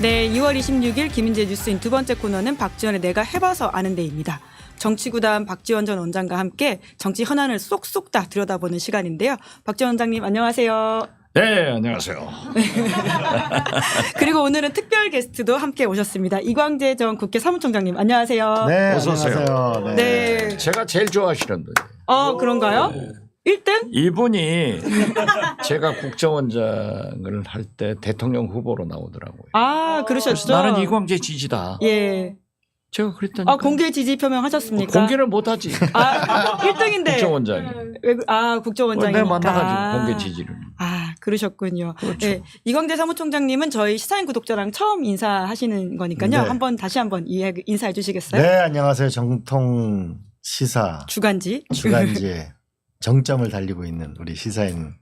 네, 2월 26일 김인재 뉴스인 두 번째 코너는 박지원의 내가 해봐서 아는 데입니다. 정치구단 박지원 전 원장과 함께 정치 현안을 쏙쏙 다 들여다보는 시간인데요. 박지원 원장님 안녕하세요. 네, 안녕하세요. 그리고 오늘은 특별 게스트도 함께 오셨습니다. 이광재 전 국회 사무총장님 안녕하세요. 네, 어서 오세요. 안녕하세요. 네. 제가 제일 좋아하시는 분이에요. 그런가요? 1등? 이분이 제가 국정원장을 할 때 대통령 후보로 나오더라고요. 그러셨죠. 그래서 나는 이광재 지지다. 예. 제가 그랬다니까. 공개 지지 표명하셨습니까? 공개를 못하지. 1등인데. 국정원장이. 국정원장이니까. 내가 만나가지고 공개 지지를. 그러셨군요. 그렇죠. 네, 이광재 사무총장님은 저희 시사인 구독자랑 처음 인사하시는 거니까요. 네. 다시 한번 인사해 주시겠어요? 네, 안녕하세요. 정통 시사 주간지. 주간지의 정점을 달리고 있는 우리 시사인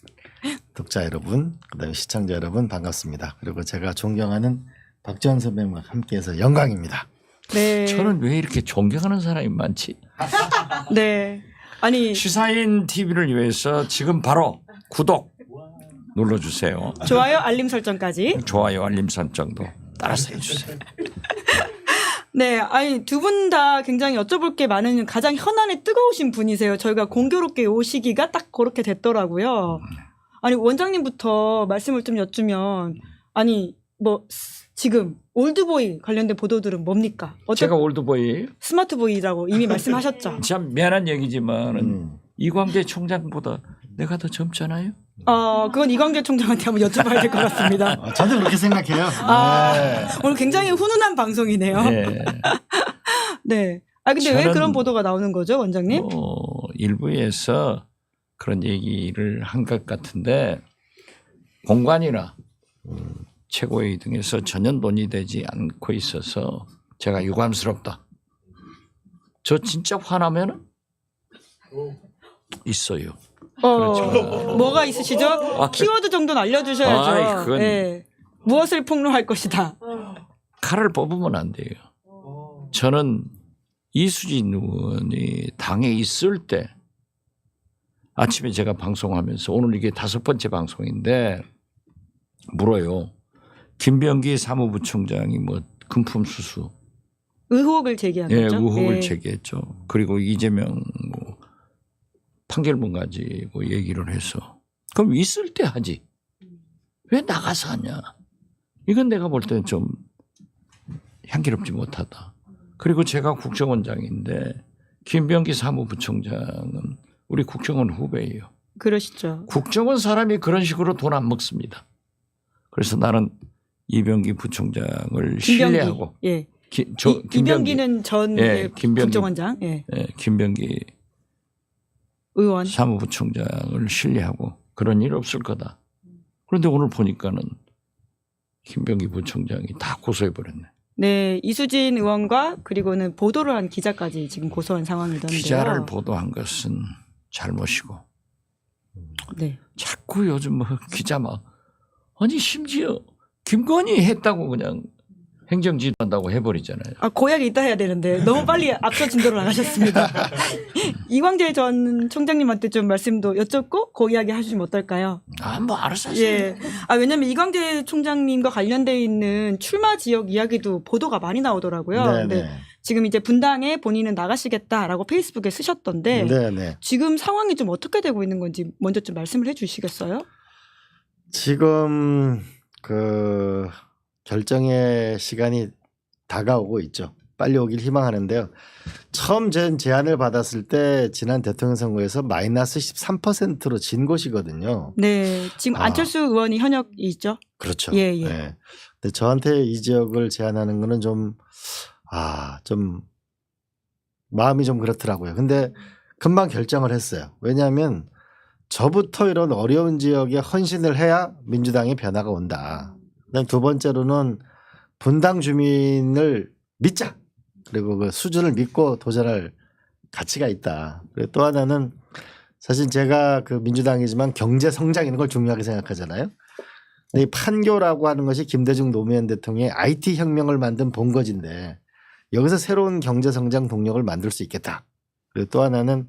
독자 여러분, 그다음에 시청자 여러분 반갑습니다. 그리고 제가 존경하는 박지원 선배님과 함께해서 영광입니다. 네. 저는 왜 이렇게 존경하는 사람이 많지? 네. 아니 시사인 TV를 위해서 지금 바로 구독 눌러주세요. 좋아요, 알림 설정까지. 좋아요, 알림 설정도 따라서 해주세요. 네, 아니 두 분 다 굉장히 여쭤볼 게 많은 가장 현안에 뜨거우신 분이세요. 저희가 공교롭게 이 시기가 딱 그렇게 됐더라고요. 아니 원장님부터 말씀을 좀 여쭈면 지금 올드보이 관련된 보도들은 뭡니까? 제가 올드보이 스마트보이라고 이미 말씀하셨죠. 참 미안한 얘기지만은 이광재 총장보다 내가 더 젊잖아요. 그건 이광재 총장한테 한번 여쭤봐야 될 것 같습니다. 저도 그렇게 생각해요. 네. 오늘 굉장히 훈훈한 방송이네요. 네. 네. 근데 왜 그런 보도가 나오는 거죠, 원장님? 일부에서 그런 얘기를 한 것 같은데 공관이나 최고위 등에서 전혀 논의되지 않고 있어서 제가 유감스럽다. 저 진짜 화나면은 있어요. 그렇죠. 뭐가 있으시죠? 키워드 정도는 알려주셔야죠. 그건 네. 무엇을 폭로할 것이다. 칼을 뽑으면 안 돼요. 저는 이수진 의원이 당에 있을 때 아침에 제가 방송하면서 오늘 이게 5번째 방송인데 물어요. 김병기 사무부총장이 금품 수수 의혹을 제기한 거죠. 의혹을 제기했죠. 그리고 이재명 판결문 가지고 얘기를 해서 그럼 있을 때 하지. 왜 나가서 하냐. 이건 내가 볼 때는 좀 향기롭지 못하다. 그리고 제가 국정원장인데 김병기 사무부총장은 우리 국정원 후배예요. 그러시죠. 국정원 사람이 그런 식으로 돈 안 먹습니다. 그래서 나는 이병기 부총장을 신뢰하고 예. 김병기. 이병기는 전 김병기. 국정원장. 예. 김병기 의원 사무부총장을 신뢰하고 그런 일 없을 거다. 그런데 오늘 보니까는 김병기 부총장이 다 고소해버렸네. 네, 이수진 의원과 그리고는 보도를 한 기자까지 지금 고소한 상황이던데요. 기자를 보도한 것은 잘못이고 네. 자꾸 요즘 기자 아니 심지어 김건희 했다고 그냥 행정지도한다고 해버리잖아요. 고약이 있다 해야 되는데 너무 빨리 앞서 진도로 나가셨습니다. 이광재 전 총장님한테 좀 말씀도 여쭙고 그 이야기 하시면 어떨까요? 알아서 하세요. 예. 왜냐면 이광재 총장님과 관련돼 있는 출마 지역 이야기도 보도가 많이 나오더라고요. 네, 근데 네. 지금 이제 분당에 본인은 나가시겠다라고 페이스북에 쓰셨던데 네, 네. 지금 상황이 좀 어떻게 되고 있는 건지 먼저 좀 말씀을 해 주시겠어요? 지금 결정의 시간이 다가오고 있죠. 빨리 오길 희망하는데요. 처음 제안을 받았을 때 지난 대통령 선거에서 마이너스 13%로 진 곳이거든요. 네. 지금 안철수 의원이 현역이죠? 그렇죠. 예, 예. 네. 근데 저한테 이 지역을 제안하는 거는 좀 마음이 좀 그렇더라고요. 근데 금방 결정을 했어요. 왜냐하면 저부터 이런 어려운 지역에 헌신을 해야 민주당의 변화가 온다. 그다음 두 번째로는 분당 주민을 믿자. 그리고 그 수준을 믿고 도전할 가치가 있다. 그리고 또 하나는 사실 제가 민주당이지만 경제 성장 이런 걸 중요하게 생각하잖아요. 근데 이 판교라고 하는 것이 김대중 노무현 대통령의 IT 혁명을 만든 본거지인데 여기서 새로운 경제 성장 동력을 만들 수 있겠다. 그리고 또 하나는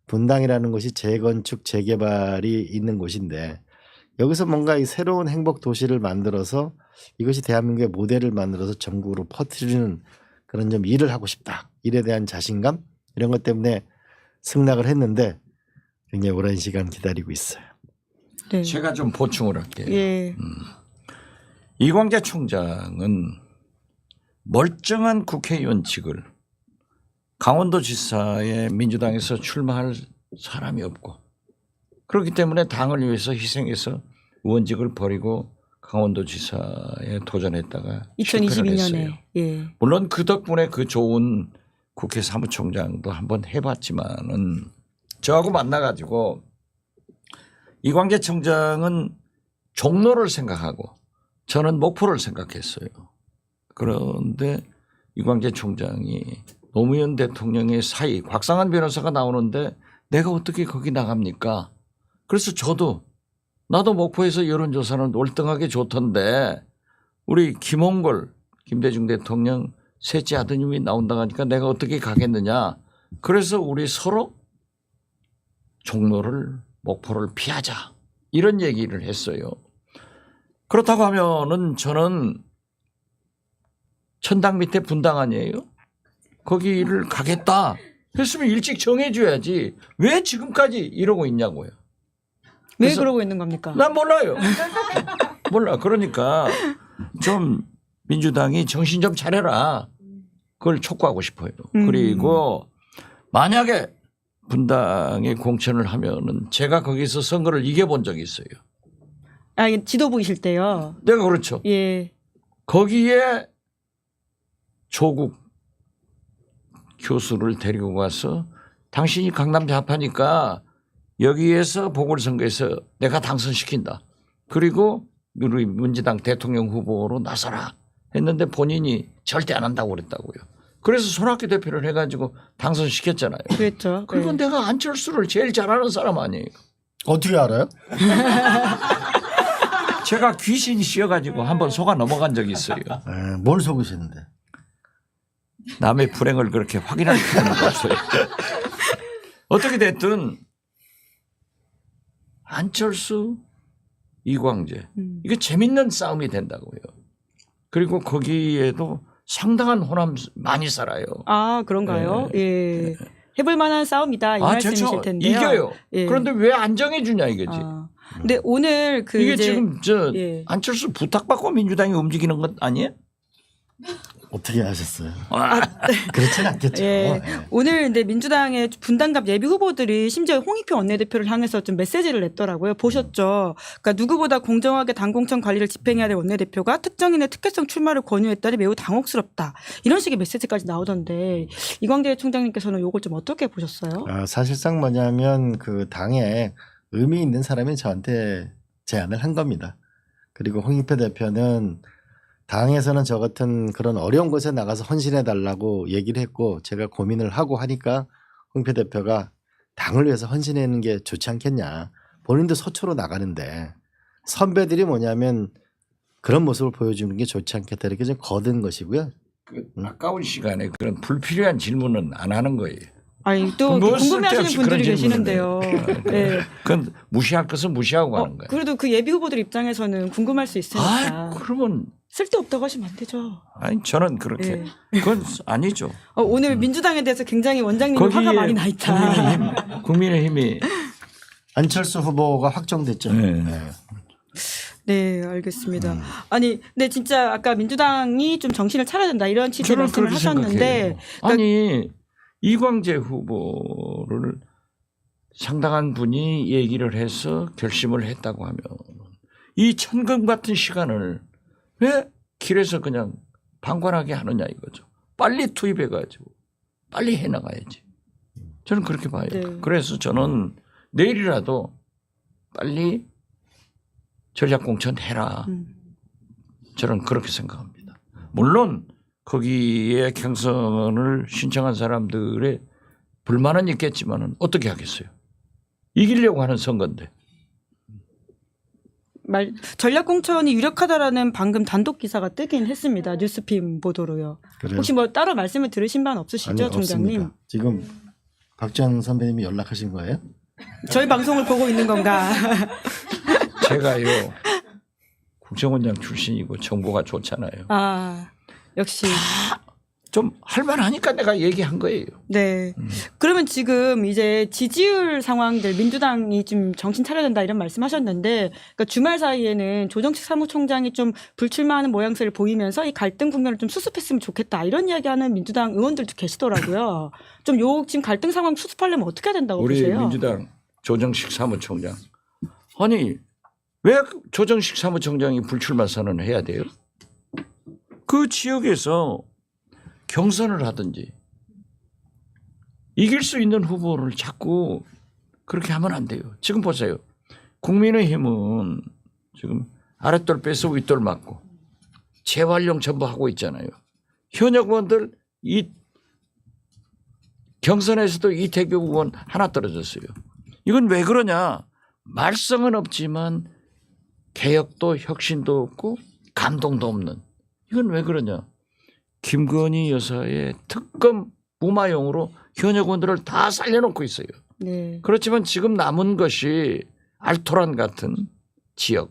분당이라는 곳이 재건축 재개발이 있는 곳인데 여기서 뭔가 이 새로운 행복 도시를 만들어서 이것이 대한민국의 모델을 만들어서 전국으로 퍼뜨리는 그런 좀 일을 하고 싶다. 일에 대한 자신감 이런 것 때문에 승낙을 했는데 굉장히 오랜 시간 기다리고 있어요. 네. 제가 좀 보충을 할게요. 예. 이광재 총장은 멀쩡한 국회의원직을 강원도지사에 민주당에서 출마할 사람이 없고 그렇기 때문에 당을 위해서 희생해서 의원직을 버리고 강원도지사에 도전했다가 2022년에 예. 물론 그 덕분에 그 좋은 국회 사무총장도 한번 해봤지만은 저하고 만나가지고 이광재 총장은 종로를 생각하고 저는 목포를 생각했어요. 그런데 이광재 총장이 노무현 대통령의 사이 곽상한 변호사가 나오는데 내가 어떻게 거기 나갑니까? 그래서 나도 목포에서 여론조사는 월등하게 좋던데 우리 김홍걸 김대중 대통령 셋째 아드님이 나온다고 하니까 내가 어떻게 가겠느냐. 그래서 우리 서로 종로를 목포를 피하자 이런 얘기를 했어요. 그렇다고 하면은 저는 천당 밑에 분당 아니에요? 거기를 가겠다 했으면 일찍 정해줘야지 왜 지금까지 이러고 있냐고요. 왜 그러고 있는 겁니까? 난 몰라요. 몰라. 그러니까 좀 민주당이 정신 좀 차려라. 그걸 촉구하고 싶어요. 그리고 만약에 분당에 공천을 하면은 제가 거기서 선거를 이겨본 적이 있어요. 아, 지도부이실 때요. 내가 그렇죠. 예. 거기에 조국 교수를 데리고 가서 당신이 강남 좌파니까 여기에서 보궐선거에서 내가 당선시킨다. 그리고 우리 민주당 대통령 후보로 나서라 했는데 본인이 절대 안 한다고 그랬다고요. 그래서 손학규 대표를 해가지고 당선시켰잖아요. 그랬죠. 그리고 네. 내가 안철수를 제일 잘하는 사람 아니에요. 어떻게 알아요? 제가 귀신이 씌어가지고 한번 속아 넘어간 적이 있어요. 뭘 속으시는데? 남의 불행을 그렇게 확인할 필요는 없어요. 어떻게 됐든 안철수, 이광재 이게 재밌는 싸움이 된다고요. 그리고 거기에도 상당한 호남 많이 살아요. 아, 그런가요? 예. 해볼 만한 싸움이다 이 말씀이실 텐데요. 이겨요. 예. 그런데 왜 안 정해주냐 이거지. 아, 근데 오늘 그 이게 이제 지금 예. 안철수 부탁받고 민주당이 움직이는 것 아니에요? 어떻게 아셨어요? 그렇진 않겠죠. 예. 예. 오늘 근데 민주당의 분당갑 예비 후보들이 심지어 홍익표 원내대표를 향해서 좀 메시지를 냈더라고요. 보셨죠? 그러니까 누구보다 공정하게 당공천 관리를 집행해야 될 원내대표가 특정인의 특혜성 출마를 권유했다니 매우 당혹스럽다. 이런 식의 메시지까지 나오던데 이광재 총장님께서는 이걸 좀 어떻게 보셨어요? 사실상 뭐냐면 그 당에 의미 있는 사람이 저한테 제안을 한 겁니다. 그리고 홍익표 대표는 당에서는 저 같은 그런 어려운 곳에 나가서 헌신해 달라고 얘기를 했고 제가 고민을 하고 하니까 홍익표 대표가 당을 위해서 헌신하는 게 좋지 않겠냐. 본인도 서초로 나가는데 선배들이 뭐냐면 그런 모습을 보여주는 게 좋지 않겠다 이렇게 좀 거둔 것이고요. 아까운 시간에 그런 불필요한 질문은 안 하는 거예요. 아니 또 뭐 궁금해하시는 쓸데없이 분들이 그런 계시는데요. 네. 그건 무시할 것은 무시하고 가는 거예요. 그래도 그 예비 후보들 입장에서는 궁금할 수 있으니까 그러면 쓸데없다고 하시면 안 되죠. 아니 저는 그렇게 그건 아니죠. 오늘 민주당에 대해서 굉장히 원장님이 화가 많이 나 있다. 국민의힘이 안철수 후보가 확정됐죠. 네. 네, 알겠습니다. 아니, 근데 진짜 아까 민주당이 좀 정신을 차려야 된다 이런 취지의 저는 말씀을 그렇게 하셨는데 생각해요. 아니 이광재 후보를 상당한 분이 얘기를 해서 결심을 했다고 하면 이 천금 같은 시간을 왜 길에서 그냥 방관하게 하느냐 이거죠. 빨리 투입해가지고 빨리 해나가야지. 저는 그렇게 봐요. 네. 그래서 저는 내일이라도 빨리 전략공천 해라. 저는 그렇게 생각합니다. 물론 거기에 경선을 신청한 사람들의 불만은 있겠지만은 어떻게 하겠어요. 이기려고 하는 선거인데. 전략공천이 유력하다라는 방금 단독 기사가 뜨긴 했습니다. 뉴스핌 보도로요. 그래요? 혹시 뭐 따로 말씀을 들으신 바는 없으시죠, 아니요, 총장님? 없습니다. 지금 박지원 선배님이 연락하신 거예요? 저희 방송을 보고 있는 건가? 제가요 국정원장 출신이고 정보가 좋잖아요. 아, 역시. 좀 할만하니까 내가 얘기한 거예요. 네. 그러면 지금 이제 지지율 상황들 민주당이 좀 정신 차려야 된다 이런 말씀하셨는데 그러니까 주말 사이에는 조정식 사무총장이 좀 불출마하는 모양새를 보이면서 이 갈등 국면을 좀 수습했으면 좋겠다 이런 이야기하는 민주당 의원들도 계시더라고요. 좀 요 지금 갈등 상황 수습하려면 어떻게 해야 된다고 우리 보세요? 민주당 조정식 사무총장. 아니 왜 조정식 사무총장이 불출마 선언을 해야 돼요? 그 지역에서 경선을 하든지 이길 수 있는 후보를 자꾸 그렇게 하면 안 돼요. 지금 보세요. 국민의힘은 지금 아랫돌 빼서 윗돌 맞고 재활용 전부 하고 있잖아요. 현역 의원들 이 경선에서도 이태규 의원 하나 떨어졌어요. 이건 왜 그러냐. 말썽은 없지만 개혁도 혁신도 없고 감동도 없는. 이건 왜 그러냐. 김건희 여사의 특검 무마용으로 현역 의원들을 다 살려놓고 있어요. 네. 그렇지만 지금 남은 것이 알토란 같은 지역,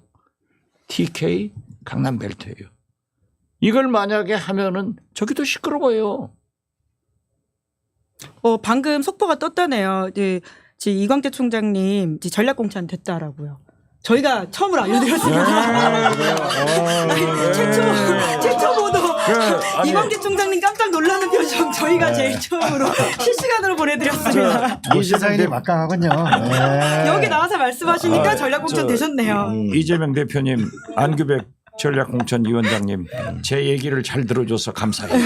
TK 강남 벨트예요. 이걸 만약에 하면은 저기도 시끄러워요. 방금 속보가 떴다네요. 네, 지금 이광재 총장님 이제 전략공천 됐다라고요. 저희가 처음으로 알려드렸습니다. 최초 보도 이광재 총장님 깜짝 놀라는 표정 저희가 제일 처음으로 실시간으로 보내드렸습니다. 이 시사인이 막강하군요. 네. 여기 나와서 말씀하시니까 전략공천 되셨네요. 이재명 대표님, 안규백 전략공천위원장님 제 얘기를 잘 들어줘서 감사해요.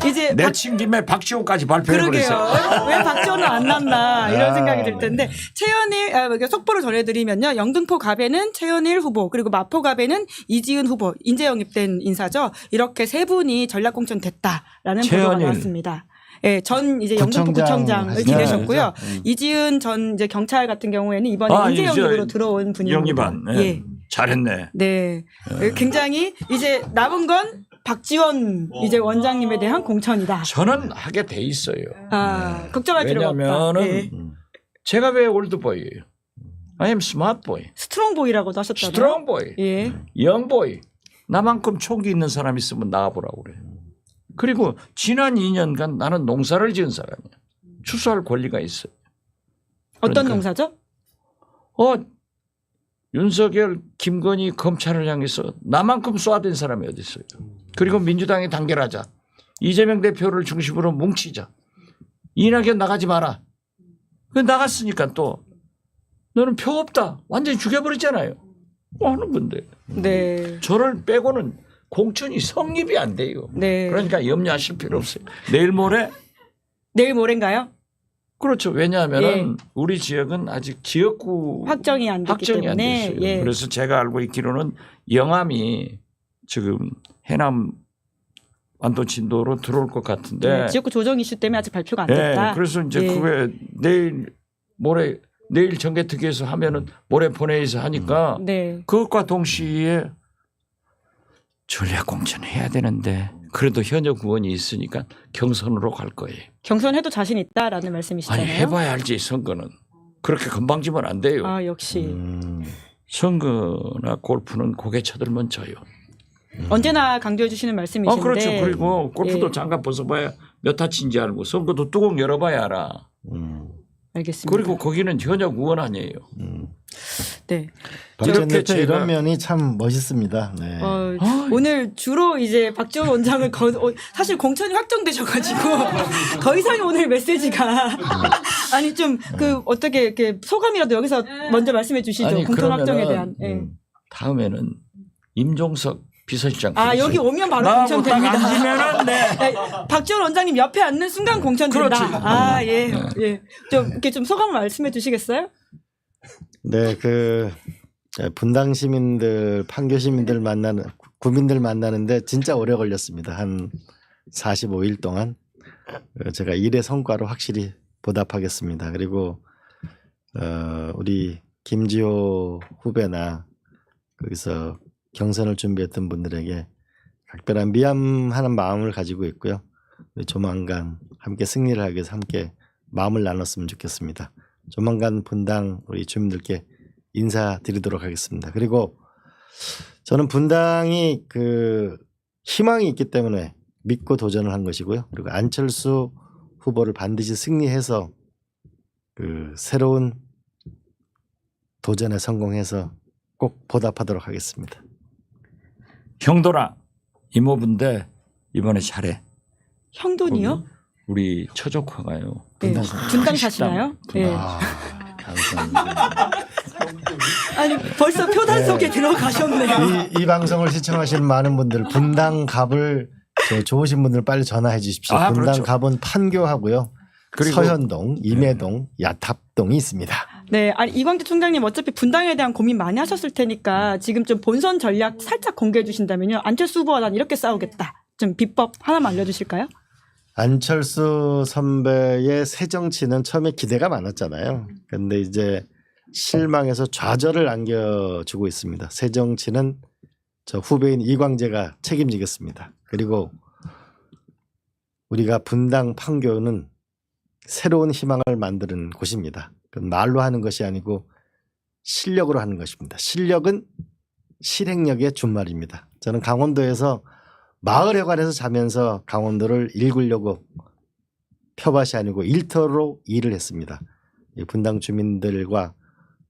이제 내친 김에 박지원까지 발표해버렸어요. 그러게요. 왜 박지원은 안 났나 이런 생각이 들 텐데 최현일 속보를 전해드리면요. 영등포 갑에는 최현일 후보 그리고 마포 갑에는 이지은 후보 인재 영입된 인사죠. 이렇게 세 분이 전략공천 됐다라는 보도가 나왔습니다. 예, 전 이제 영등포 구청장을 지내셨고요. 이지은 전 이제 경찰 같은 경우에는 이번에 인재 영입으로 들어온 분입니다. 영입안. 네. 예. 잘했네. 네. 굉장히 이제 남은 건 박지원 이제 원장님에 대한 공천이다. 저는 하게 돼 있어요. 걱정할 필요가 없다. 왜냐면은 네. 제가 왜 올드보이예요? I am smart boy. 스트롱보이라고도 하셨잖아요. strong boy. 예. young boy. 나만큼 촉이 있는 사람 있으면 나와보라고 그래. 그리고 지난 2년간 나는 농사를 지은 사람이야. 추수할 권리가 있어요. 어떤 그러니까. 농사죠? 윤석열, 김건희 검찰을 향해서 나만큼 쏘아댄 사람이 어디 있어요. 그리고 민주당이 단결하자. 이재명 대표를 중심으로 뭉치자. 이낙연 나가지 마라. 나갔으니까 또 너는 표 없다. 완전히 죽여버렸잖아요. 뭐 하는 건데. 네. 저를 빼고는 공천이 성립이 안 돼요. 네. 그러니까 염려하실 필요 없어요. 내일 모레인가요? 그렇죠. 왜냐하면 우리 지역은 아직 지역구 확정이 안 됐기 확정이 안 때문에. 됐어요. 예. 그래서 제가 알고 있기로는 영암이 지금 해남 완도 진도로 들어올 것 같은데. 네, 지역구 조정 이슈 때문에 아직 발표가 안 됐다. 네, 그래서 이제 그게 내일 정개특위에서 하면은 모레 본회의에서 하니까 네. 그것과 동시에 전략 공천해야 되는데 그래도 현역 의원이 있으니까 경선으로 갈 거예요. 경선해도 자신 있다라는 말씀이시잖아요. 아니 해봐야 알지 선거는. 그렇게 금방 지면 안 돼요. 역시. 선거나 골프는 고개 쳐들면 져요. 언제나 강조해 주시는 말씀이신데. 그렇죠. 그리고 골프도 장갑 벗어봐야 몇 타치인지 알고 선거도 뚜껑 열어봐야 알아. 알겠습니다. 그리고 거기는 현역 의원 아니에요. 네. 박지원 대표 이런 면이 참 멋있습니다. 네. 오늘 주로 이제 박지원 원장을 사실 공천이 확정되셔가지고 더 이상의 오늘 메시지가 아니 좀 어떻게 이렇게 소감이라도 여기서 먼저 말씀해 주시죠. 아니, 공천 확정에 대한. 다음에는 임종석 비서실장. 여기 오면 바로 공천됩니다. 앉으면은 박지원 원장님 옆에 앉는 순간 공천된다. 그렇지. 예. 좀 이렇게 좀 소감 말씀해 주시겠어요? 네, 분당 시민들, 판교 시민들 만나는 구민들 만나는데 진짜 오래 걸렸습니다. 한 45일 동안 제가 일의 성과로 확실히 보답하겠습니다. 그리고 우리 김지호 후배나 거기서 경선을 준비했던 분들에게 각별한 미안하는 마음을 가지고 있고요. 조만간 함께 승리를 하기 위해서 함께 마음을 나눴으면 좋겠습니다. 조만간 분당 우리 주민들께 인사드리도록 하겠습니다. 그리고 저는 분당이 그 희망이 있기 때문에 믿고 도전을 한 것이고요. 그리고 안철수 후보를 반드시 승리해서 그 새로운 도전에 성공해서 꼭 보답하도록 하겠습니다. 형도랑 이모분데 이번에 잘해. 형돈이요? 우리 처조카가요. 네. 분당 사시나요? 네. 감사합니다. 아니 벌써 표단 속에 들어가셨네요. 이 방송을 시청하시는 많은 분들 분당 갑을 좋으신 분들 빨리 전화해 주십시오. 아, 분당 그렇죠. 갑은 판교하고요. 그리고 서현동, 임해동, 야탑동이 있습니다. 네, 아니 이광재 총장님 어차피 분당에 대한 고민 많이 하셨을 테니까 지금 좀 본선 전략 살짝 공개해 주신다면요. 안철수 후보와 난 이렇게 싸우겠다. 좀 비법 하나만 알려주실까요? 안철수 선배의 새 정치는 처음에 기대가 많았잖아요. 그런데 이제 실망해서 좌절을 안겨주고 있습니다. 새 정치는 저 후배인 이광재가 책임지겠습니다. 그리고 우리가 분당 판교는 새로운 희망을 만드는 곳입니다. 그건 말로 하는 것이 아니고 실력으로 하는 것입니다. 실력은 실행력의 준말입니다. 저는 강원도에서 마을회관에서 자면서 강원도를 일구려고 표밭이 아니고 일터로 일을 했습니다. 이 분당 주민들과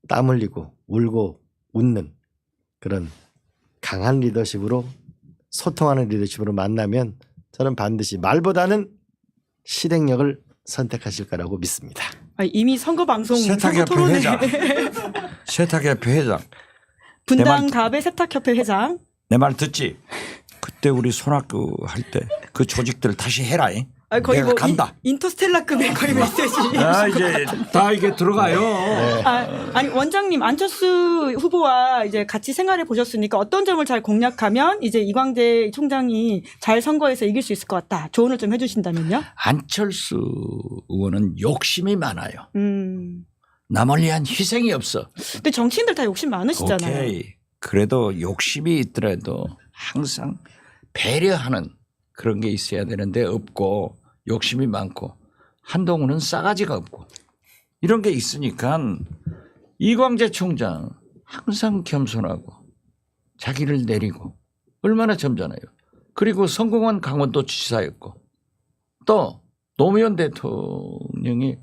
땀 흘리고 울고 웃는 그런 강한 리더십으로 소통하는 리더십으로 만나면 저는 반드시 말보다는 실행력을 선택하실 거라고 믿습니다. 아, 이미 선거 방송 세탁협회 토론회 회장. 세탁협회 회장. 분당 갑의 세탁협회 회장. 내 말 듣지? 그때 우리 손학규 할 때 그 조직들 다시 해라. 아, 거의 내가 뭐 간다. 인터스텔라급의 거의 메시지. 아, 이제 다 이게 들어가요. 아니 원장님 안철수 후보와 이제 같이 생활해 보셨으니까 어떤 점을 잘 공략하면 이제 이광재 총장이 잘 선거에서 이길 수 있을 것 같다. 조언을 좀 해주신다면요. 안철수 의원은 욕심이 많아요. 남을 위한 희생이 없어. 근데 정치인들 다 욕심 많으시잖아요. 오케이. 그래도 욕심이 있더라도 항상 배려하는 그런 게 있어야 되는데 없고 욕심이 많고 한동훈은 싸가지가 없고 이런 게 있으니까 이광재 총장 항상 겸손하고 자기를 내리고 얼마나 점잖아요. 그리고 성공한 강원도 지사였고 또 노무현 대통령이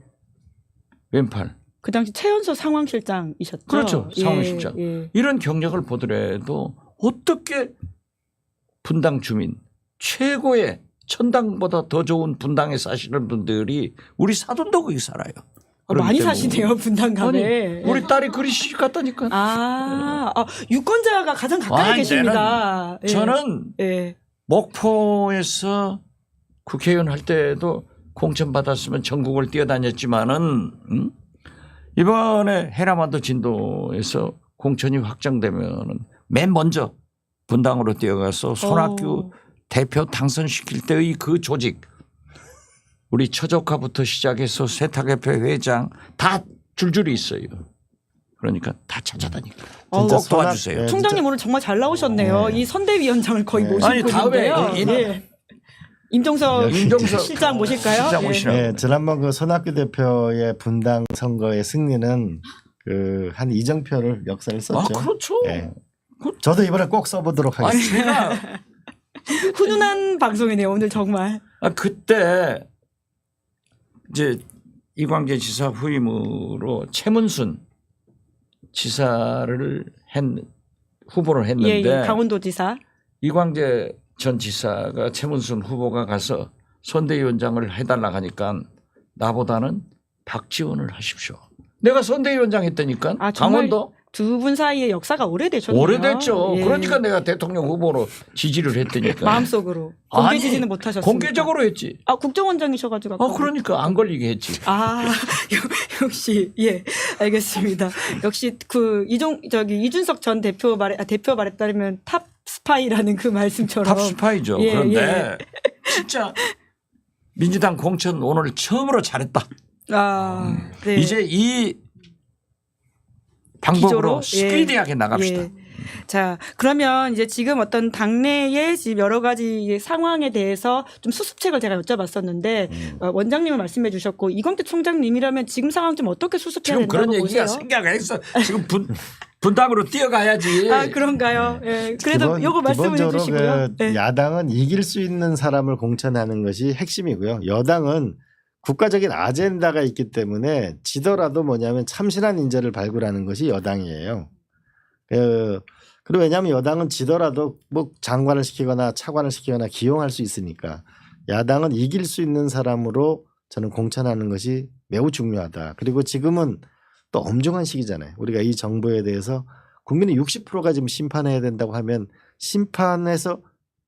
왼팔 그 당시 최연소 상황실장이셨죠. 그렇죠. 예, 상황실장. 예. 이런 경력을 보더라도 어떻게 분당 주민 최고의 천당보다 더 좋은 분당에 사시는 분들이 우리 사돈도 거기 살아요. 많이 그렇기 때문에. 사시네요 분당갑에. 아니, 우리 딸이 그리 시집 갔다니까. 유권자가 가장 가까이 계십니다. 예. 저는 예. 목포에서 국회의원 할 때도 공천 받았으면 전국을 뛰어다녔지만은 이번에 해남한도 진도에서 공천이 확정되면은 맨 먼저 분당으로 뛰어가서 손학규 대표 당선시킬 때의 그 조직 우리 처조카부터 시작해서 세탁협회 회장 다 줄줄이 있어요. 그러니까 다 찾아다니까. 진짜 꼭 도와주세요. 네, 총장님 오늘 정말 잘 나오셨네요. 이 선대위원장을 거의 모신 아니, 다음에 분인데요. 예. 임종석 실장 모실까요? 실장 예. 모시라고. 네, 지난번 그 손학규 대표의 분당 선거의 승리는 그 한 이정표를 역사를 썼죠. 그렇죠. 네. 저도 이번에 꼭 써보도록 아니 하겠습니다. 제가 훈훈한 방송이네요 오늘 정말. 그때 이제 이광재 지사 후임으로 최문순 지사를 후보를 했는데 예, 강원도지사. 이광재 전 지사가 최문순 후보가 가서 선대위원장을 해달라 하니까 나보다는 박지원을 하십시오. 내가 선대위원장 했다니까. 아, 정말 강원도. 두 분 사이의 역사가 오래되셨네요. 오래됐죠. 예. 그러니까 내가 대통령 후보로 지지를 했다니까. 마음속으로 공개 아니, 지지는 못하셨습니다. 공개적으로 했지. 국정원장이셔가지고. 아까. 그러니까 안 걸리게 했지. 역시 예 알겠습니다. 역시 그 이준석 전 대표 대표 말에 따르면 탑 스파이라는 그 말씀처럼. 탑 스파이죠. 예, 그런데 진짜 민주당 공천 오늘 처음으로 잘했다. 네. 이제 이 방법으로 기조로? 스피디하게 나갑시다. 예. 자, 그러면 이제 지금 어떤 당내의 지금 여러 가지 상황에 대해서 좀 수습책을 제가 여쭤봤었는데 원장님은 말씀해 주셨고 이광태 총장님이라면 지금 상황 좀 어떻게 수습해야 지금 된다고 그런 얘기가 보세요? 생각했어. 지금 분당으로 뛰어가야지. 아, 그런가요? 예. 그래도 요거 말씀을 기본적으로 해주시고요. 그 네. 야당은 이길 수 있는 사람을 공천하는 것이 핵심이고요. 여당은 국가적인 아젠다가 있기 때문에 지더라도 뭐냐면 참신한 인재를 발굴하는 것이 여당이에요. 그리고 왜냐하면 여당은 지더라도 뭐 장관을 시키거나 차관을 시키거나 기용할 수 있으니까 야당은 이길 수 있는 사람으로 저는 공천하는 것이 매우 중요하다. 그리고 지금은 또 엄중한 시기잖아요. 우리가 이 정부에 대해서 국민의 60%가 지금 심판해야 된다고 하면 심판해서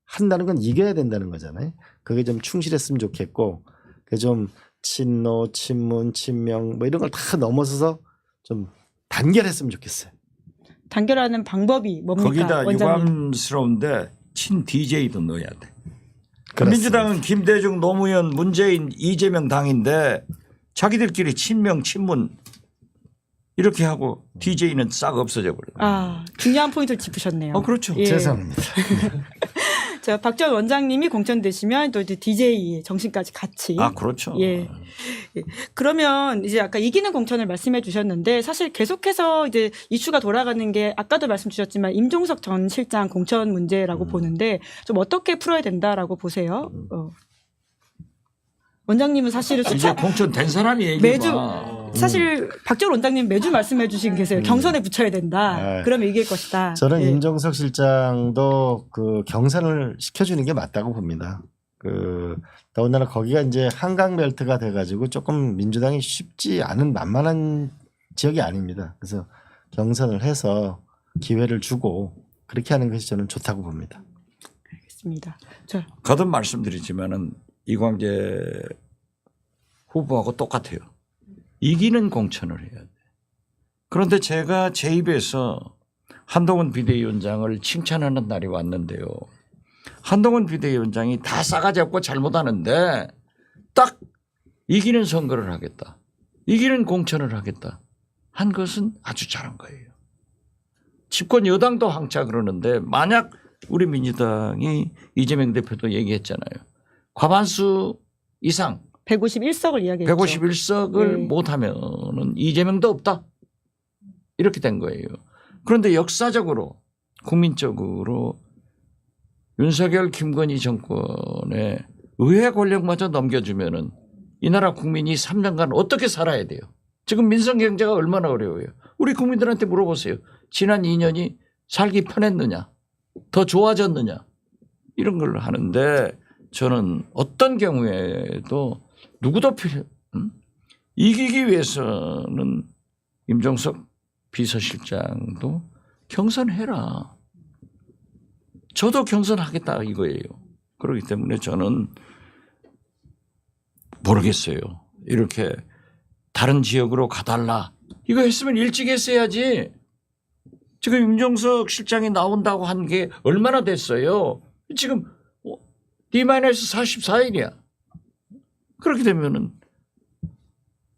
한다는 건 이겨야 된다는 거잖아요. 그게 좀 충실했으면 좋겠고 그게 좀 친노, 친문, 친명 뭐 이런 걸 다 넘어서서 좀 단결했으면 좋겠어요. 단결하는 방법이 뭡니까? 거기다 원장님. 유감스러운데 친 DJ도 넣어야 돼. 그렇습니다. 민주당은 김대중, 노무현, 문재인, 이재명 당인데 자기들끼리 친명, 친문 이렇게 하고 DJ는 싹 없어져 버려요. 아, 중요한 포인트를 짚으셨네요. 그렇죠. 예. 죄송합니다. 자, 박지원 원장님이 공천되시면 또 이제 DJ 정신까지 같이. 그렇죠. 예. 예. 그러면 이제 아까 이기는 공천을 말씀해 주셨는데 사실 계속해서 이제 이슈가 돌아가는 게 아까도 말씀 주셨지만 임종석 전 실장 공천 문제라고 보는데 좀 어떻게 풀어야 된다라고 보세요? 원장님은 사실은 이제 공천 된 사람이 얘기해 매주 사실 박지원 원장님 매주 말씀해 주신 계세요. 경선에 붙여야 된다. 네. 그러면 이길 것이다. 저는 예. 임종석 실장도 그 경선을 시켜주는 게 맞다고 봅니다. 더군다나 거기가 이제 한강 벨트가 돼가지고 조금 민주당이 쉽지 않은 만만한 지역이 아닙니다. 그래서 경선을 해서 기회를 주고 그렇게 하는 것이 저는 좋다고 봅니다. 알겠습니다. 자, 거듭 말씀드리지만은 이광재 후보하고 똑같아요. 이기는 공천을 해야 돼. 그런데 제가 제 입에서 한동훈 비대위원장을 칭찬하는 날이 왔는데요. 한동훈 비대위원장이 다 싸가지 없고 잘못하는데 딱 이기는 선거를 하겠다. 이기는 공천을 하겠다. 한 것은 아주 잘한 거예요. 집권 여당도 항차 그러는데 만약 우리 민주당이 이재명 대표도 얘기했잖아요. 과반수 이상 151석을 이야기했죠. 151석을 네. 못하면은 이재명도 없다. 이렇게 된 거예요. 그런데 역사적으로 국민적으로 윤석열 김건희 정권의 의회 권력마저 넘겨주면은 이 나라 국민이 3년간 어떻게 살아야 돼요? 지금 민생 경제가 얼마나 어려워요. 우리 국민들한테 물어보세요. 지난 2년이 살기 편했느냐? 더 좋아졌느냐? 이런 걸 하는데 저는 어떤 경우에도 누구도 이기기 위해서는 임종석 비서실장도 경선해라. 저도 경선하겠다 이거예요. 그렇기 때문에 저는 모르겠어요. 이렇게 다른 지역으로 가달라. 이거 했으면 일찍 했어야지. 지금 임종석 실장이 나온다고 한 게 얼마나 됐어요. 지금 D-44일이야. 그렇게 되면은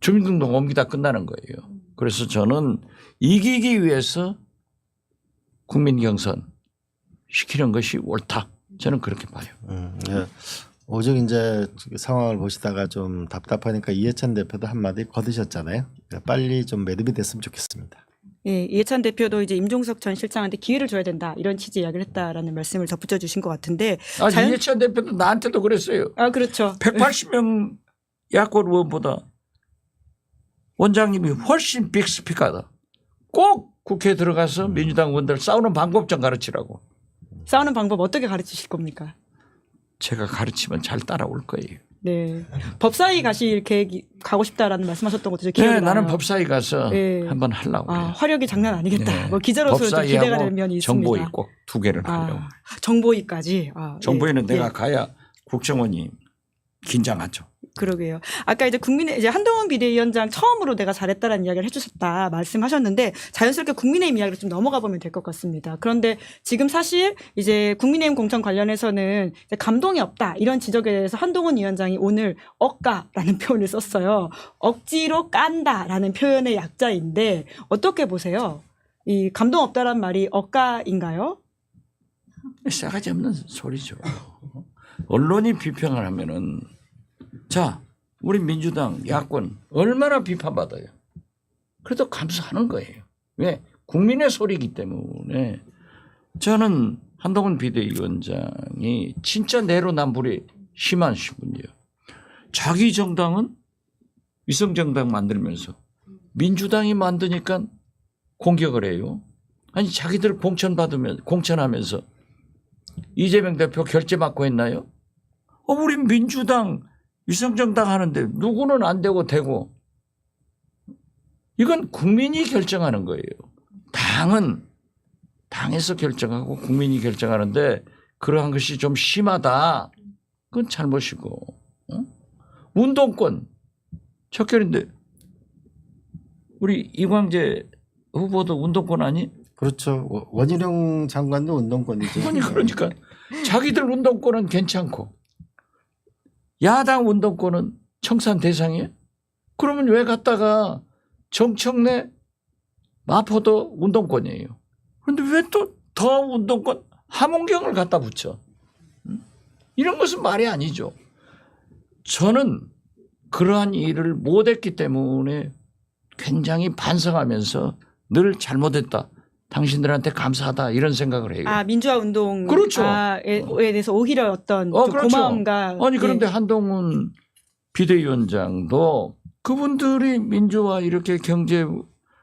주민등록 옮기다 끝나는 거예요. 그래서 저는 이기기 위해서 국민 경선 시키는 것이 옳다. 저는 그렇게 봐요. 예. 오죽 이제 상황을 보시다가 좀 답답하니까 이해찬 대표도 한마디 거드셨잖아요. 빨리 좀 매듭이 됐으면 좋겠습니다. 예, 이해찬 대표도 이제 임종석 전 실장한테 기회를 줘야 된다 이런 취지 이야기를 했다라는 말씀을 덧붙여 주신 것 같은데. 이해찬 대표도 나한테도 그랬어요. 그렇죠. 180명 야권 의원보다 원장님이 훨씬 빅스피커다. 꼭 국회에 들어가서 민주당 의원들 싸우는 방법 좀 가르치라고. 싸우는 방법 어떻게 가르치실 겁니까? 제가 가르치면 잘 따라올 거예요. 네. 법사위 가실 계획이 가고 싶다라는 말씀하셨던 것도 기억이 나요. 나는 법사위 가서 네. 한번 하려고 해요. 화력이 장난 아니겠다. 네. 뭐 기자로서 좀 기대가 되는 면이 있습니다. 정보위 꼭 두 개를 하려고. 정보위까지. 정보위는 예. 내가 가야 국정원이 긴장하죠. 그러게요. 아까 이제 이제 한동훈 비대위원장 처음으로 내가 잘했다라는 이야기를 해주셨다 말씀하셨는데 자연스럽게 국민의힘 이야기를 좀 넘어가 보면 될 것 같습니다. 그런데 지금 사실 이제 국민의힘 공천 관련해서는 이제 감동이 없다 이런 지적에 대해서 한동훈 위원장이 오늘 억까라는 표현을 썼어요. 억지로 깐다라는 표현의 약자인데 어떻게 보세요? 이 감동 없다란 말이 억가인가요? 싸가지 없는 소리죠. 언론이 비평을 하면은 자 우리 민주당 야권 얼마나 비판받아요. 그래도 감수하는 거예요. 왜? 국민의 소리이기 때문에. 저는 한동훈 비대위원장이 진짜 내로남불이 심한 분이에요. 자기 정당은 위성정당 만들면서 민주당이 만드니까 공격을 해요. 아니 자기들 공천하면서 이재명 대표 결재 받고 했나요? 우리 민주당 위성정당 하는데 누구는 안 되고 되고. 이건 국민이 결정하는 거예요. 당은 당에서 결정하고 국민이 결정하는데 그러한 것이 좀 심하다. 그건 잘못이고. 운동권 척결인데 우리 이광재 후보도 운동권 아니? 그렇죠. 원희룡 장관도 운동권이죠. 아니 그러니까 자기들 운동권은 괜찮고 야당 운동권은 청산 대상이에요? 그러면 왜 갔다가 정청래 마포도 운동권이에요. 그런데 왜 또 더 운동권 함원경을 갖다 붙여? 이런 것은 말이 아니죠. 저는 그러한 일을 못했기 때문에 굉장히 반성하면서 늘 잘못했다. 당신들한테 감사하다 이런 생각을 해요. 아 민주화 운동 그렇죠. 에 대해서 오히려 어떤 좀 그렇죠. 고마움과 아니 그런데 예. 한동훈 비대위원장도 그분들이 민주화 이렇게 경제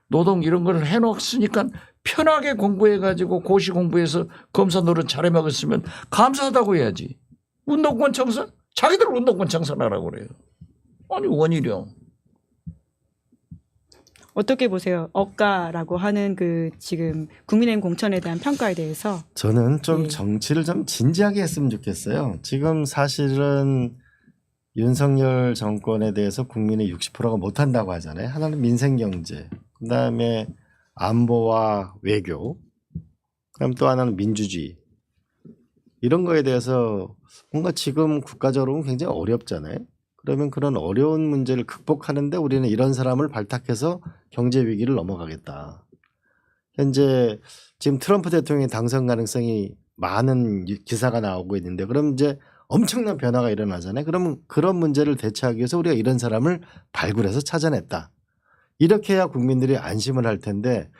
노동 이런 걸 해놓았으니까 편하게 공부해가지고 고시 공부해서 검사 노릇 잘해 먹었으면 감사하다고 해야지. 운동권 청산? 자기들 운동권 청산하라고 그래요. 아니 원희룡. 어떻게 보세요? 억가라고 하는 그 지금 국민의힘 공천에 대한 평가에 대해서. 저는 좀 예. 정치를 좀 진지하게 했으면 좋겠어요. 지금 사실은 윤석열 정권에 대해서 국민의 60%가 못한다고 하잖아요. 하나는 민생경제, 그다음에 안보와 외교, 그다음 또 하나는 민주주의. 이런 거에 대해서 뭔가 지금 국가적으로 굉장히 어렵잖아요. 그러면 그런 어려운 문제를 극복하는데 우리는 이런 사람을 발탁해서 경제 위기를 넘어가겠다. 현재 지금 트럼프 대통령의 당선 가능성이 많은 기사가 나오고 있는데 그럼 이제 엄청난 변화가 일어나잖아요. 그러면 그런 문제를 대처하기 위해서 우리가 이런 사람을 발굴해서 찾아냈다. 이렇게 해야 국민들이 안심을 할 텐데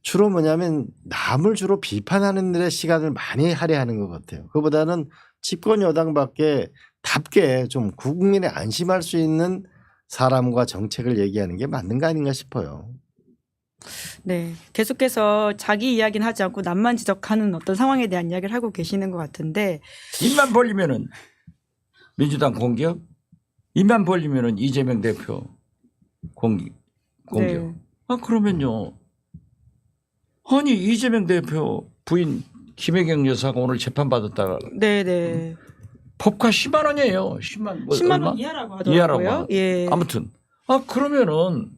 주로 뭐냐면 남을 주로 비판하는 데 시간을 많이 할애하는 것 같아요. 그보다는 집권 여당밖에 답게 좀 국민이 안심할 수 있는 사람과 정책을 얘기하는 게 맞는 거 아닌가 싶어요. 네, 계속해서 자기 이야기는 하지 않고 남만 지적하는 어떤 상황에 대한 이야기를 하고 계시는 것 같은데 입만 벌리면은 민주당 공격, 입만 벌리면은 이재명 대표 공격. 네. 그러면요. 아니 이재명 대표 부인 김혜경 여사가 오늘 재판 받았다가 네네. 법과 10만 원이에요. 10만 10만 얼마? 원 이하라고 이하라고. 하더라고요. 예. 아무튼 그러면은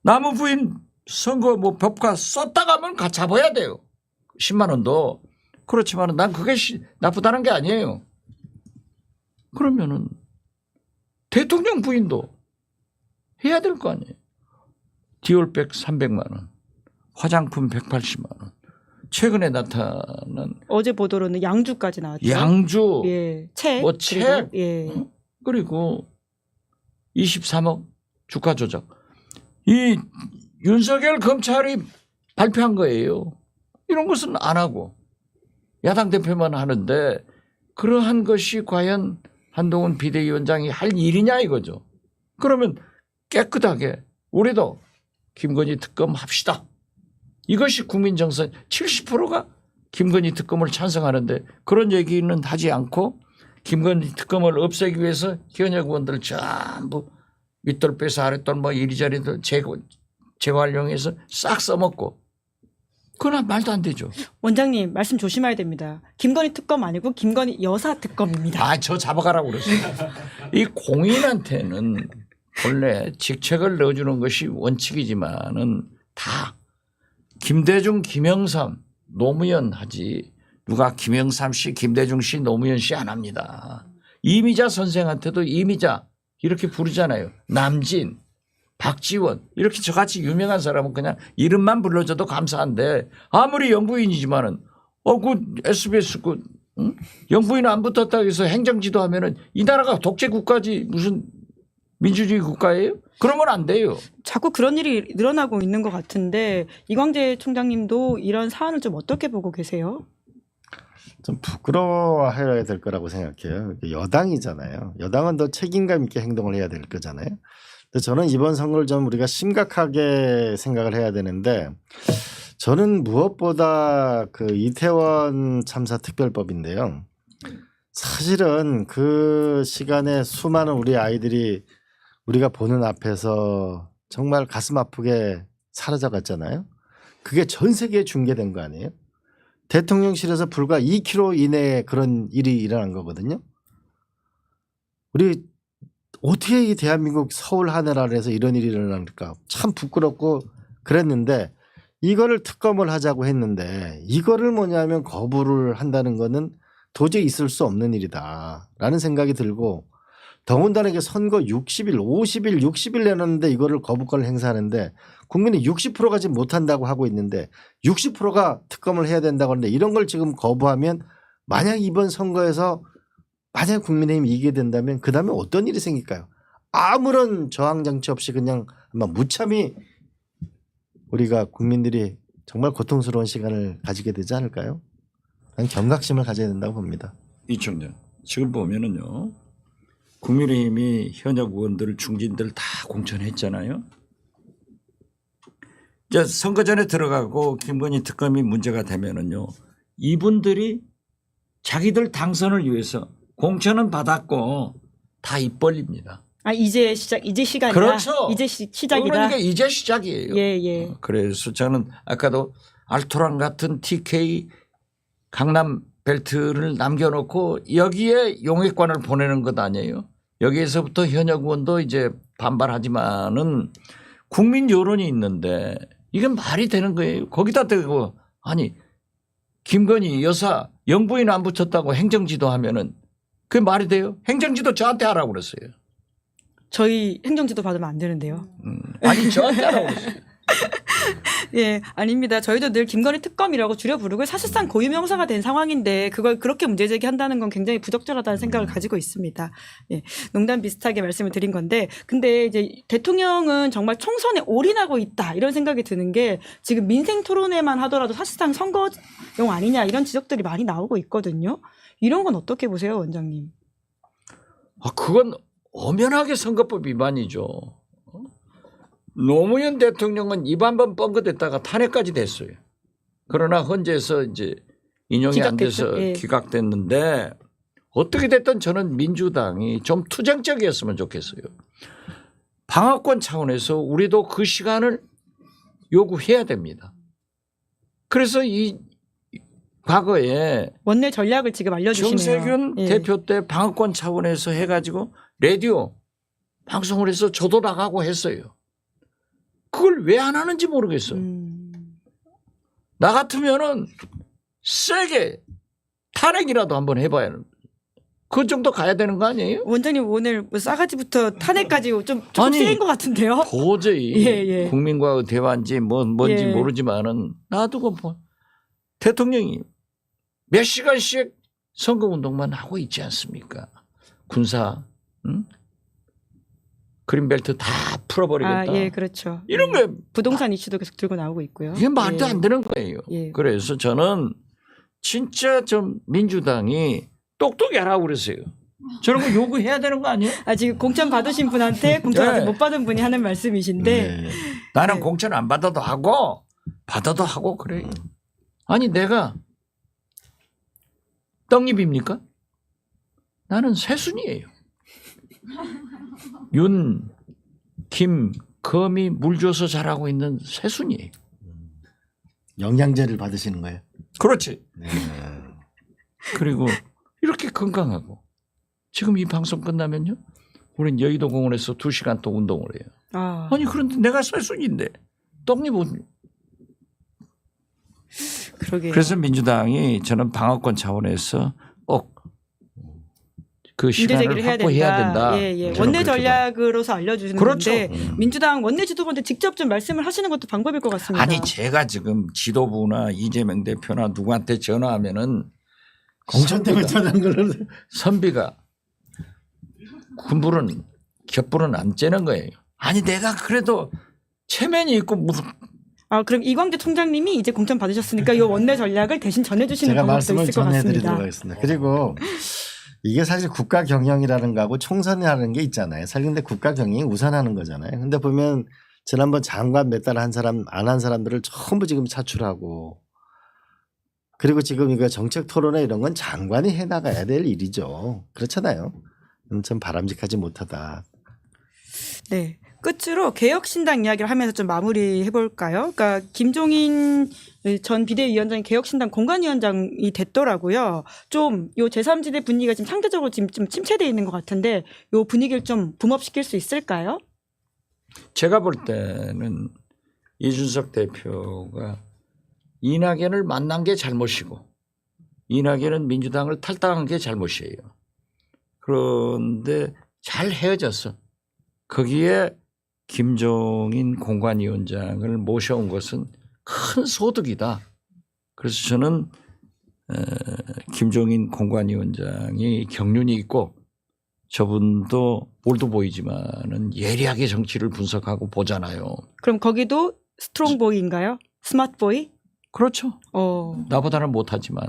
남의 부인 선거 뭐 법과 썼다가 하면 잡아야 돼요. 10만 원도. 그렇지만 난 그게 나쁘다는 게 아니에요. 그러면은 대통령 부인도 해야 될 거 아니에요. 디올백 300만 원, 화장품 180만 원. 최근에 나타난 어제 보도로는 양주까지 나왔죠. 양주, 예. 책. 뭐 그리고, 책. 예. 그리고 23억 주가 조작. 이 윤석열 검찰이 발표한 거예요. 이런 것은 안 하고 야당 대표만 하는데 그러한 것이 과연 한동훈 비대위원장이 할 일이냐 이거죠. 그러면 깨끗하게 우리도 김건희 특검 합시다. 이것이 국민 정서 70%가 김건희 특검을 찬성하는데 그런 얘기는 하지 않고 김건희 특검을 없애기 위해서 현역 의원들 전부 윗돌 빼서 아랫돌 뭐 이리저리들 재활용해서 싹 써먹고 그건 말도 안 되죠. 원장님 말씀 조심해야 됩니다. 김건희 특검 아니고 김건희 여사 특검입니다. 저 잡아가라고 그랬어요. 이 공인한테는 원래 직책을 넣어주는 것이 원칙이지만은 다 김대중, 김영삼, 노무현 하지 누가 김영삼 씨, 김대중 씨, 노무현 씨 안 합니다. 이미자 선생한테도 이미자 이렇게 부르잖아요. 남진, 박지원 이렇게 저같이 유명한 사람은 그냥 이름만 불러줘도 감사한데 아무리 영부인이지만은 그 SBS 응? 영부인 안 붙었다고 해서 행정지도 하면은 이 나라가 독재 국가지 무슨 민주주의 국가예요? 그러면 안 돼요. 자꾸 그런 일이 늘어나고 있는 것 같은데 이광재 총장님도 이런 사안을 좀 어떻게 보고 계세요? 좀 부끄러워해야 될 거라고 생각해요. 여당이잖아요. 여당은 더 책임감 있게 행동을 해야 될 거잖아요. 근데 저는 이번 선거를 좀 우리가 심각하게 생각을 해야 되는데 저는 무엇보다 그 이태원 참사 특별법인데요. 사실은 그 시간에 수많은 우리 아이들이 우리가 보는 앞에서 정말 가슴 아프게 사라져갔잖아요. 그게 전 세계에 중계된 거 아니에요? 대통령실에서 불과 2km 이내에 그런 일이 일어난 거거든요. 우리 어떻게 이 대한민국 서울 하늘 아래에서 이런 일이 일어날까 참 부끄럽고 그랬는데 이거를 특검을 하자고 했는데 이거를 뭐냐면 거부를 한다는 거는 도저히 있을 수 없는 일이다라는 생각이 들고 더군다나 이게 선거 60일, 50일, 60일 내놨는데 이거를 거부권을 행사하는데 국민이 60%가 지금 못한다고 하고 있는데 60%가 특검을 해야 된다고 하는데 이런 걸 지금 거부하면 만약 이번 선거에서 만약 국민의힘이 이기게 된다면 그다음에 어떤 일이 생길까요? 아무런 저항장치 없이 그냥 아마 무참히 우리가 국민들이 정말 고통스러운 시간을 가지게 되지 않을까요? 난 경각심을 가져야 된다고 봅니다. 이 총장 지금 보면은요. 국민의힘이 현역 의원들 중진들 다 공천했잖아요. 이제 선거 전에 들어가고 김건희 특검이 문제가 되면은요. 이분들이 자기들 당선을 위해서 공천은 받았고 다 입 벌립니다. 아 이제 시간이다. 그렇죠. 이제 시작이다. 그러니까 이제 시작이에요. 예. 그래서 저는 아까도 알토란 같은 TK 강남 벨트를 남겨놓고 여기에 용액관을 보내는 것 아니에요. 여기에서부터 현역 의원도 이제 반발하지만은 국민 여론이 있는데 이건 말이 되는 거예요. 거기다 대고 아니 김건희 여사 영부인 안 붙였다고 행정지도 하면은 그게 말이 돼요? 행정지도 저한테 하라고 그랬어요. 저희 행정지도 받으면 안 되는데요. 아니 저한테 하라고 그랬어요. 예, 아닙니다. 저희도 늘 김건희 특검이라고 줄여 부르고 사실상 고유명사가 된 상황인데 그걸 그렇게 문제 제기한다는 건 굉장히 부적절하다는 생각을 가지고 있습니다. 예, 농담 비슷하게 말씀을 드린 건데 근데 이제 대통령은 정말 총선에 올인하고 있다 이런 생각이 드는 게 지금 민생 토론회만 하더라도 사실상 선거용 아니냐 이런 지적들이 많이 나오고 있거든요. 이런 건 어떻게 보세요, 원장님? 그건 엄연하게 선거법 위반이죠. 노무현 대통령은 입 한 번 뻥긋댔다가 탄핵까지 됐어요. 그러나 헌재에서 이제 인용이 안 돼서 예. 기각됐는데 어떻게 됐든 저는 민주당이 좀 투쟁적이었으면 좋겠어요. 방어권 차원에서 우리도 그 시간을 요구해야 됩니다. 그래서 이 과거에 원내 전략을 지금 알려주시네요. 정세균 예. 대표 때 방어권 차원에서 해가지고 라디오 방송을 해서 저도 나가고 했어요. 그걸 왜 안 하는지 모르겠어. 나 같으면은 세게 탄핵이라도 한번 해봐야 그 정도 가야 되는 거 아니에요? 원장님 오늘 뭐 싸가지부터 탄핵까지 좀 아니, 세인 것 같은데요. 도저히 예. 국민과의 대화인지 뭔지 예. 모르지만은 놔두고 대통령이 몇 시간씩 선거운동만 하고 있지 않습니까? 군사 그린벨트 다 풀어버리겠다. 예, 그렇죠. 이런 게 부동산 이슈도 계속 들고 나오고 있고요. 이게 말도 예. 안 되는 거예요. 예. 그래서 저는 진짜 좀 민주당이 똑똑히 하라고 그랬어요. 저런 거 요구해야 되는 거 아니에요? 지금 공천 받으신 분한테 공천 아직 네. 못 받은 분이 하는 말씀이신데 나는 네. 공천 안 받아도 하고 받아도 하고 그래요. 아니 내가 떡잎입니까? 나는 새순이에요. 윤, 김, 금이 물 줘서 자라고 있는 새순이에요. 영양제를 받으시는 거예요? 그렇지. 네. 그리고 이렇게 건강하고 지금 이 방송 끝나면요. 우린 여의도 공원에서 2시간 또 운동을 해요. 아니 그런데 내가 새순인데 떡잎 그러게요. 그래서 민주당이 저는 방어권 차원에서 꼭 그 문제 제기를 시간을 해야 확보해야 된다. 예, 예. 저는 원내 그렇게 봐요. 전략으로서 알려주는 그렇죠. 건데 민주당 원내 지도부한테 직접 좀 말씀을 하시는 것도 방법일 것 같습니다. 아니 제가 지금 지도부나 이재명 대표나 누구한테 전화하면은 공천 때문에 전화한 거를 선비가 군불은 겹불은 안 째는 거예요. 아니 내가 그래도 체면이 있고 무슨 그럼 이광재 총장님이 이제 공천 받으셨으니까 이 원내 전략을 대신 전해주시는 제가 방법도 말씀을 있을 것 같습니다. 전해드리도록 하겠습니다. 그리고 이게 사실 국가 경영이라는 거하고 총선이라는 게 있잖아요. 사실 근데 국가 경영이 우선하는 거잖아요. 근데 보면 지난번 장관 몇 달 한 사람 안 한 사람들을 전부 지금 차출하고 그리고 지금 이거 정책 토론회 이런 건 장관이 해 나가야 될 일이죠. 그렇잖아요. 좀 바람직하지 못하다. 네. 끝으로 개혁신당 이야기를 하면서 좀 마무리해 볼까요? 그러니까 김종인 전 비대위원장이 개혁신당 공관위원장이 됐더라고요. 좀 요 제3지대 분위기가 지금 상대적으로 지금 좀 침체되어 있는 것 같은데 요 분위기를 좀 붐업시킬 수 있을까요? 제가 볼 때는 이준석 대표가 이낙연을 만난 게 잘못이고 이낙연은 민주당을 탈당한 게 잘못이에요. 그런데 잘 헤어졌어. 거기에 김종인 공관위원장을 모셔온 것은 큰 소득이다. 그래서 저는 김종인 공관위원장이 경륜이 있고 저분도 올드보이지만은 예리하게 정치를 분석하고 보잖아요. 그럼 거기도 스트롱보이인가요? 스마트보이? 그렇죠. 나보다는 못하지만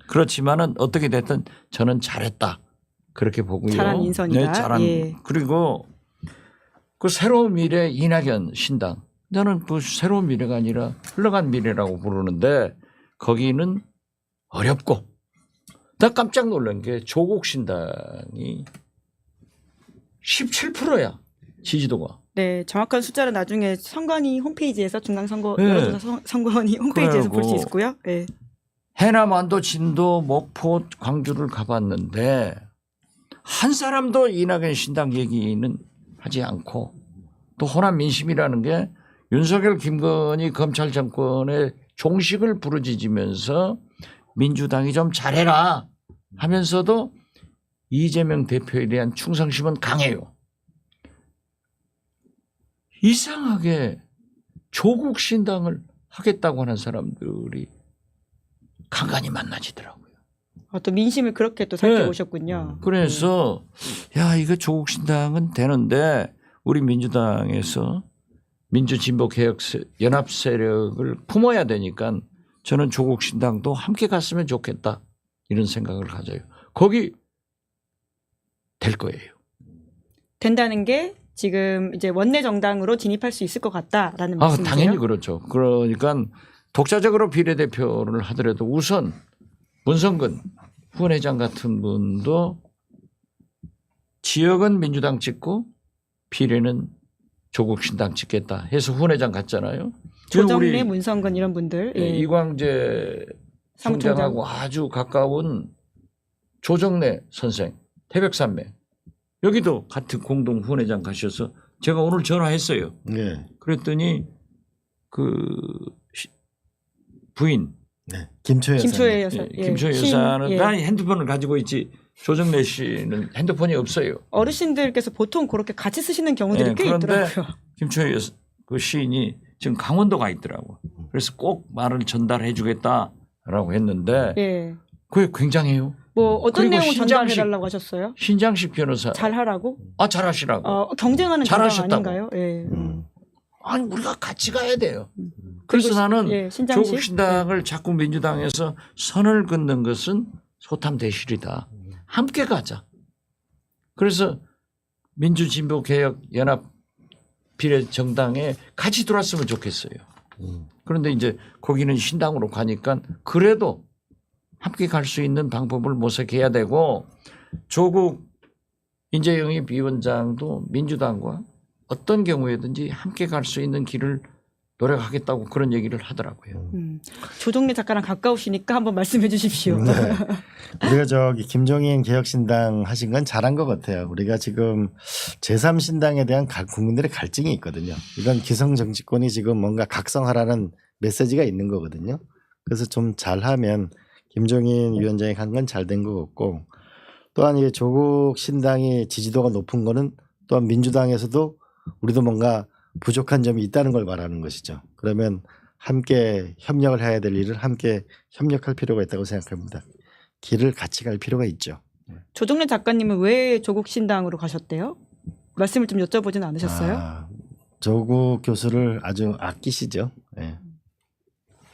그렇지만은 어떻게 됐든 저는 잘했다. 그렇게 보고요. 잘한 인선이다. 네, 잘한. 예. 그리고 그 새로운 미래 이낙연 신당. 저는 그 새로운 미래가 아니라 흘러간 미래라고 부르는데 거기는 어렵고 나 깜짝 놀란 게 조국 신당이 17%야 지지도가. 네, 정확한 숫자는 나중에 선관위 홈페이지에서 중앙선거 네. 여론조사 선관위 홈페이지에서 볼 수 그래고 있고요. 네. 해남, 완도, 진도, 목포, 광주를 가봤는데 한 사람도 이낙연 신당 얘기는 하지 않고 또 호남 민심이라는 게 윤석열, 김건희 검찰 정권의 종식을 부르짖으면서 민주당이 좀 잘해라 하면서도 이재명 대표에 대한 충성심은 강해요. 이상하게 조국 신당을 하겠다고 하는 사람들이 간간히 만나지더라고요. 또 민심을 그렇게 또 살펴보셨군요. 그래서 야 이거 조국 신당은 되는데 우리 민주당에서 민주진보개혁 연합 세력을 품어야 되니까 저는 조국 신당도 함께 갔으면 좋겠다 이런 생각을 가져요. 거기 될 거예요. 된다는 게 지금 이제 원내 정당으로 진입할 수 있을 것 같다라는 말씀이세요? 당연히 그렇죠. 그러니까 독자적으로 비례대표를 하더라도 우선 문성근 후원회장 같은 분도 지역은 민주당 찍고 비례는 조국 신당 찍겠다 해서 후원회장 갔잖아요. 조정래, 문성근 이런 분들. 예. 이광재 총장하고 아주 가까운 조정래 선생 태백산맥 여기도 같은 공동 후원회장 가셔서 제가 오늘 전화했어요. 네. 그랬더니 그 부인 김초혜 여사. 김초혜 여사는 핸드폰을 가지고 있지 조정래 씨는 핸드폰이 없어요. 어르신들께서 보통 그렇게 같이 쓰시는 경우들이 꽤 그런데 있더라고요. 김초혜 여사 그 시인이 지금 강원도 가 있더라고. 그래서 꼭 말을 전달해 주겠다라고 했는데 예. 그게 굉장해요. 뭐 어떤 내용을 신장식, 전달해달라고 하셨어요? 신장식 변호사. 잘하라고? 잘하시라고. 경쟁하는 정당 잘하셨다고. 아닌가요? 예. 아니 우리가 같이 가야 돼요. 그래서 나는 신장식? 조국 신당을 자꾸 민주당에서 선을 긋는 것은 소탐대실이다. 함께 가자. 그래서 민주진보개혁연합 비례정당에 같이 들어왔으면 좋겠어요. 그런데 이제 거기는 신당으로 가니까 그래도 함께 갈 수 있는 방법을 모색해야 되고 조국 인재영입 위원장도 민주당과 어떤 경우에든지 함께 갈 수 있는 길을 노력하겠다고 그런 얘기를 하더라고요. 조정래 작가랑 가까우시니까 한번 말씀해 주십시오. 네. 우리가 저기 김종인 개혁신당 하신 건 잘한 것 같아요. 우리가 지금 제3신당에 대한 국민들의 갈증이 있거든요. 이건 기성정치권이 지금 뭔가 각성하라는 메시지가 있는 거거든요. 그래서 좀 잘하면 김종인 위원장이 간 건 잘 된 것 같고 또한 이 조국 신당이 지지도가 높은 거는 또한 민주당에서도 우리도 뭔가 부족한 점이 있다는 걸 말하는 것이죠. 그러면 함께 협력을 해야 될 일을 함께 협력할 필요가 있다고 생각합니다. 길을 같이 갈 필요가 있죠. 조정래 작가님은 왜 조국 신당으로 가셨대요? 말씀을 좀 여쭤보진 않으셨어요? 아, 조국 교수를 아주 아끼시죠. 예.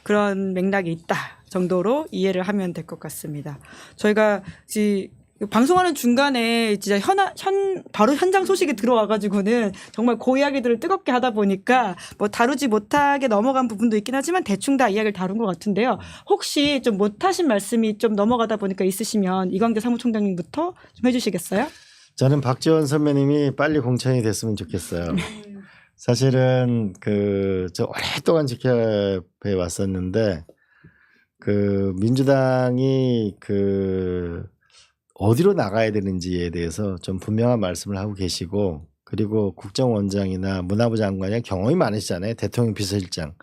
그런 맥락이 있다 정도로 이해를 하면 될 것 같습니다. 저희가 방송하는 중간에 진짜 바로 현장 소식이 들어와가지고는 정말 그 이야기들을 뜨겁게 하다 보니까 뭐 다루지 못하게 넘어간 부분도 있긴 하지만 대충 다 이야기를 다룬 것 같은데요. 혹시 좀 못하신 말씀이 좀 넘어가다 보니까 있으시면 이광재 사무총장님부터 좀 해주시겠어요? 저는 박지원 선배님이 빨리 공천이 됐으면 좋겠어요. 사실은 저 오랫동안 지켜배 왔었는데 민주당이 어디로 나가야 되는지에 대해서 좀 분명한 말씀을 하고 계시고, 그리고 국정원장이나 문화부 장관이 경험이 많으시잖아요. 대통령 비서실장.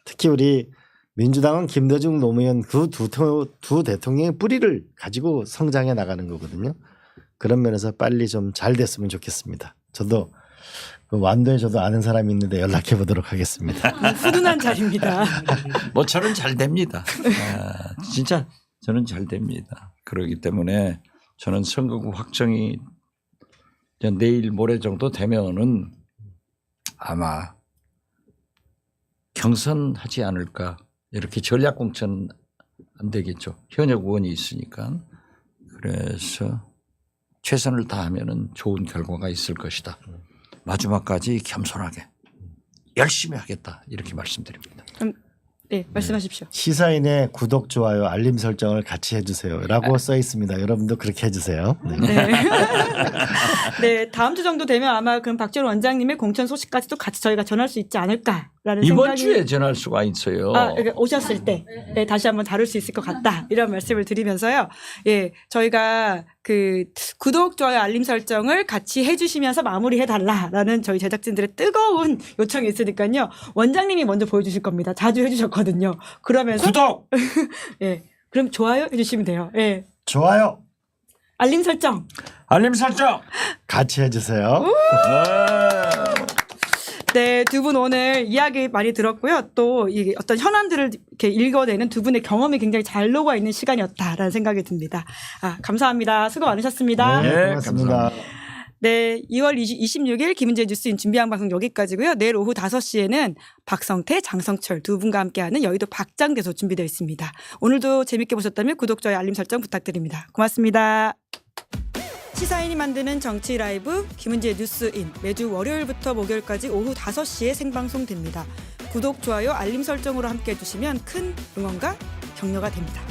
특히 우리 민주당은 김대중 노무현 그 두 대통령의 뿌리를 가지고 성장해 나가는 거거든요. 그런 면에서 빨리 좀 잘 됐으면 좋겠습니다. 저도 완도에 저도 아는 사람이 있는데 연락해 보도록 하겠습니다. 훈훈한 자리입니다. 뭐 저는 잘 됩니다. 진짜 저는 잘 됩니다. 그렇기 때문에 저는 선거구 확정이 내일 모레 정도 되면은 아마 경선하지 않을까. 이렇게 전략 공천 안 되겠죠. 현역 의원이 있으니까. 그래서 최선을 다하면은 좋은 결과가 있을 것이다. 마지막까지 겸손하게 열심히 하겠다 이렇게 말씀드립니다. 네, 말씀하십시오. 시사인의 구독, 좋아요, 알림 설정을 같이 해주세요라고 써 있습니다. 여러분도 그렇게 해주세요. 네. 네. 네, 다음 주 정도 되면 아마 그럼 박지원 원장님의 공천 소식까지도 같이 저희가 전할 수 있지 않을까라는 이번 생각이 주에 전할 수가 있어요. 그러니까 오셨을 때 네, 다시 한번 다룰 수 있을 것 같다 이런 말씀을 드리면서요. 예, 저희가 구독, 좋아요, 알림 설정을 같이 해주시면서 마무리해달라라는 저희 제작진들의 뜨거운 요청이 있으니까요. 원장님이 먼저 보여주실 겁니다. 자주 해주셨거든요. 그러면서 구독! 예, 그럼 좋아요 해주시면 돼요. 예, 좋아요. 알림 설정. 알림 설정! 같이 해주세요. 네, 두 분 오늘 이야기 많이 들었고요. 또 이 어떤 현안들을 이렇게 읽어내는 두 분의 경험이 굉장히 잘 녹아 있는 시간이었다라는 생각이 듭니다. 감사합니다. 수고 많으셨습니다. 네, 고맙습니다. 감사합니다. 네, 2월 26일 김은재 뉴스인 준비한 방송 여기까지고요. 내일 오후 5시에는 박성태, 장성철 두 분과 함께하는 여의도 박장대소 준비되어 있습니다. 오늘도 재밌게 보셨다면 구독, 좋아요, 알림 설정 부탁드립니다. 고맙습니다. 시사인이 만드는 정치 라이브 김은지의 뉴스인 매주 월요일부터 목요일까지 오후 5시에 생방송됩니다. 구독, 좋아요, 알림 설정으로 함께해 주시면 큰 응원과 격려가 됩니다.